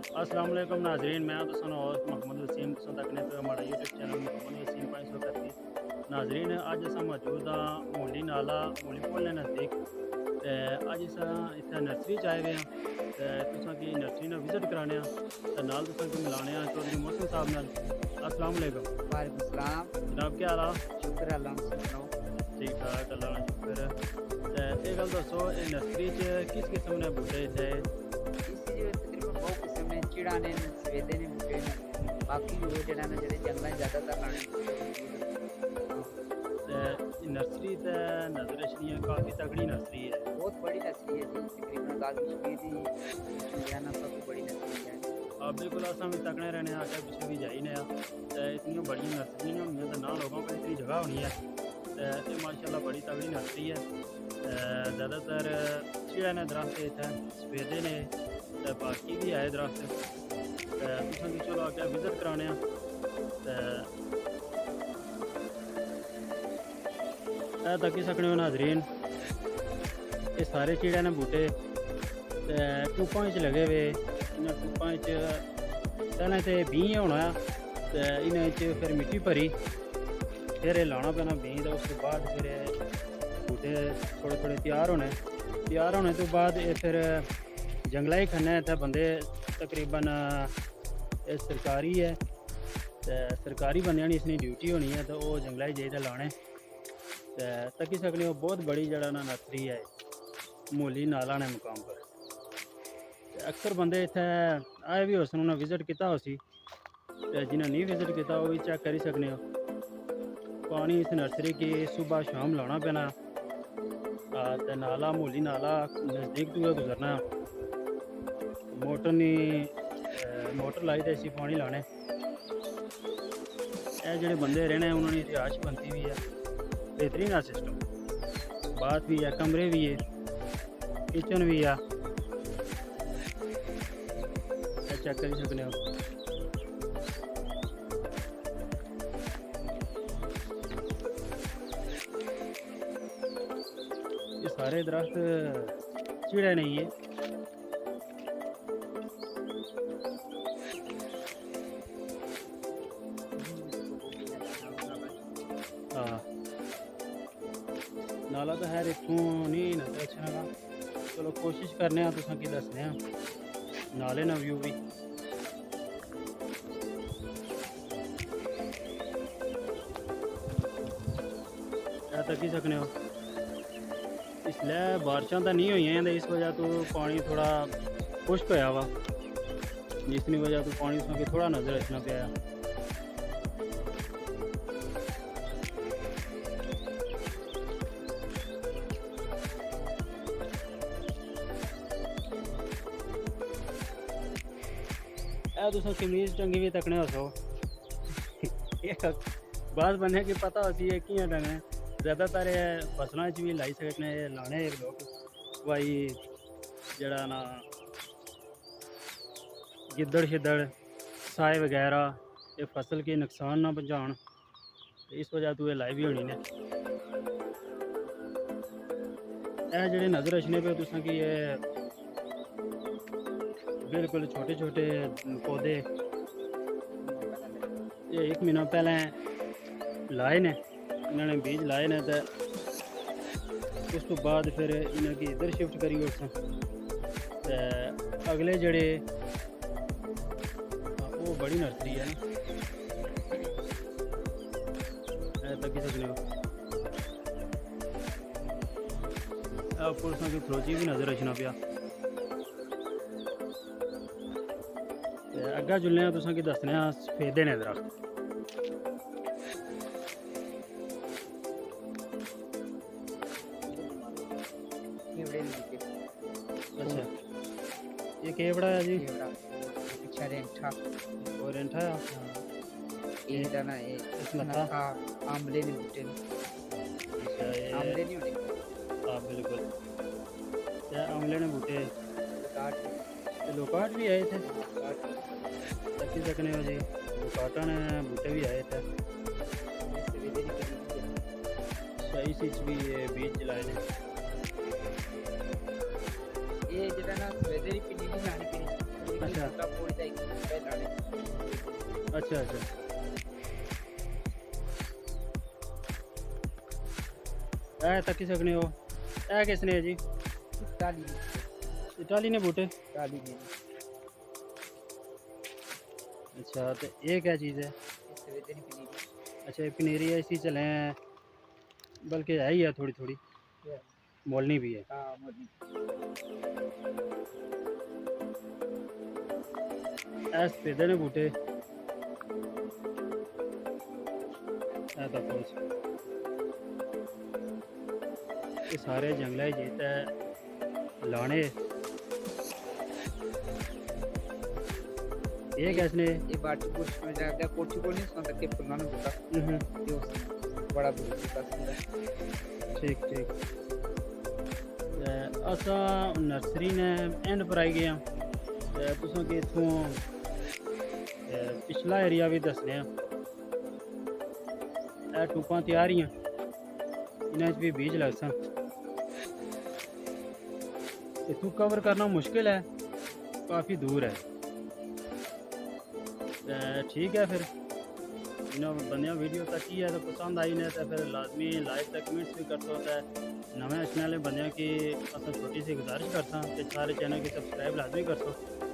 अस्सलाम वालेकुम नाजरीन, मैं तुम और मोहम्मद वसीम तुम तकने पे हमारा यूट्यूब चैनल मोहम्मद वसीम 531 नाजरीन। अज अस मौजूद हाँ मूली नाला मूली पुल के नज़दीक। तो अज अस इतना नर्सरी च आए हुए हैं तो तुसा की नर्सरी ने विजिट कराने नाल तुसा की मिलाने चौधरी मोहसिन साहब नाल। अस्सलाम वालेकुम वालेकुम सलाम। जनाब, क्या हाल है? शुक्र है अल्लाह का, सुनाओ। ठीक ठाक, अल्लाह का शुक्र। तो ये गल दसो, नर्सरी च किस किस्म ने बूटे इतने? इसी जो तकरीबन बहुत किस्म ने चिड़ा ने सफेदे ने बूटे ने बाकी वो जड़ा ने जड़े जंगल ज़्यादातर लाने। नर्सरी तो नज़र अचनी है, काफ़ी तगड़ी नर्सरी है। बहुत बड़ी नर्सरी है जी, तकरीबन गाजी शबीर की जाना सबसे बड़ी नर्सरी है। बिल्कुल अस भी तकने रहने आगे पिछले भी जाई ने इतनी बड़ी नर्सरी नहीं होंगी तो ना लोगों को इतनी जगह होनी है। ये माशाल्लाह बड़ी तगड़ी नर्सरी है। ज़्यादातर चिड़ा ने दरख्त इतने सफेदे ने बाकी भी आए दरख्त। तुसें भी चलो अगर विजिट कराने तकी सकने हो नाजरीन। ये सारे चिड़े ने बूटे टूपां च लगे हुए। इन टूपां च पहले तो बीं होना तो इन्हें फिर मिट्टी भरी फिर लाना पैना बीं। तो उसके बाद फिर बूटे थोड़े थोड़े तैयार होने तो बाद ये फिर जंगला ही खन्ने इतने बंदे तकरीबन ये सरकारी है तो सरकारी बंद इसकी ड्यूटी होनी है तो वो जंगला ही जाइए लाने। तकी सकने हो बहुत बड़ी जड़ा ना नर्सरी है मूली नाला ने मुकाम पर। अक्सर बंदे इतने आए भी उस उन्होंने विजिट किया उसी जिन्हें नहीं विजिट किया वो भी चेक कर सकने हो। पानी इस नर्सरी की सुबह शाम लाना पैना तो नाला मूली नाला नज़दीक तो गुजरना। मोटर लाई तो इसी पानी लाने। ये जोड़े बंदे रहने उन्होंने रिहायश बनती भी है, बेहतरीन है सिस्टम। बात भी है, कमरे भी है, किचन भी है, चेक कर सकते हो। ये सारे दरख्त चिड़े नहीं है। हाँ, नाला तो है इतों नहीं नजर अच्छा लगा। चलो कोशिश करने तुसा की दसने नाले ना व्यू भी। तकी सकने हो इसलिए बारिशा तो नहीं हुई हैं इस वजह तो पानी थोड़ा खुश्क होया वा, जिसकी वजह तो पानी उसमें थोड़ा नजर रखना पाया। तुम कमीज टंगी भी तकने हो सो बाद बने की पता होती है कि टंगने। ज़्यादातर फसलों भी लाई सकने लाने लोग भाई जड़ा ना गिद्दड़ शिद्दड़ साए वगैरह ये फसल के नुकसान ना पहुँचान, इस वजह तो ये लाई भी होनी ने। यह जेडे नज़र अचने पे तुसा कि ये बिल्कुल छोटे छोटे पौधे ये 1 महीना पहले लाए ने, इन्होंने बीज लाए ने तो उस तो बाद फिर इन्हें इधर शिफ्ट करी उस अगले जड़े वो बड़ी नर्सरी है ना तकी सकने हो। पुलिसों की फरोजी भी नजर रचना पिया। अग्गा जुलने तुसा की दसने सफेदे ने दरख्त। अच्छा, ये केवड़ा है जी? पीछे रेंठा और रेंठा है ये दाना ये आमले ने बूटे ने। अच्छा, ये आमले नहीं होने हाँ बिल्कुल क्या आमले ने बूटे लोकाट भी आए थे तकी सकने हो जी। लोकाटा ने बूटे भी आए थे सही चीज भी ये बीज चलाए ने। ये जरा ना सवेरे ही पिनी नहीं लानी पड़ी। अच्छा बूटा पूरी का एक बूटा लाने अच्छा अच्छा ऐ तकी सकने हो ऐ किसने है जी टाली इटाली ने बूटे टाली ने अच्छा तो ये क्या चीज़ है सवेदे नहीं पनीरी अच्छा ये पनीरी है इसी चले हैं बल्कि है ही है थोड़ी थोड़ी मोलनी भी है हाँ मोदी ऐ सफेदे ने बूटे ऐ तको ये सारे जंगल जीत है लाने ये कैसने ये बाटी कोठी में जाकर कोठी को नहीं सुना के पुराना बूटा ये उस बड़ा बूटा सुंदर ठीक ठीक असा नर्सरी ने एंड पर आई गए हैं तुसों कि इत्थों पिछला एरिया भी दसने टूपां तैयार ही इन्हें भी बीज लग सन इतों कवर करना मुश्किल है काफ़ी दूर है ठीक है फिर इन्होंने बंद वीडियो तक ही है तो पसंद आई ने तो फिर लाजमी लाइक तक कमेंट्स भी करते होता है नवे चैनल बंद की अस छोटी सी गुजारिश करता कि सारे चैनल की सब्सक्राइब लाजमी कर सो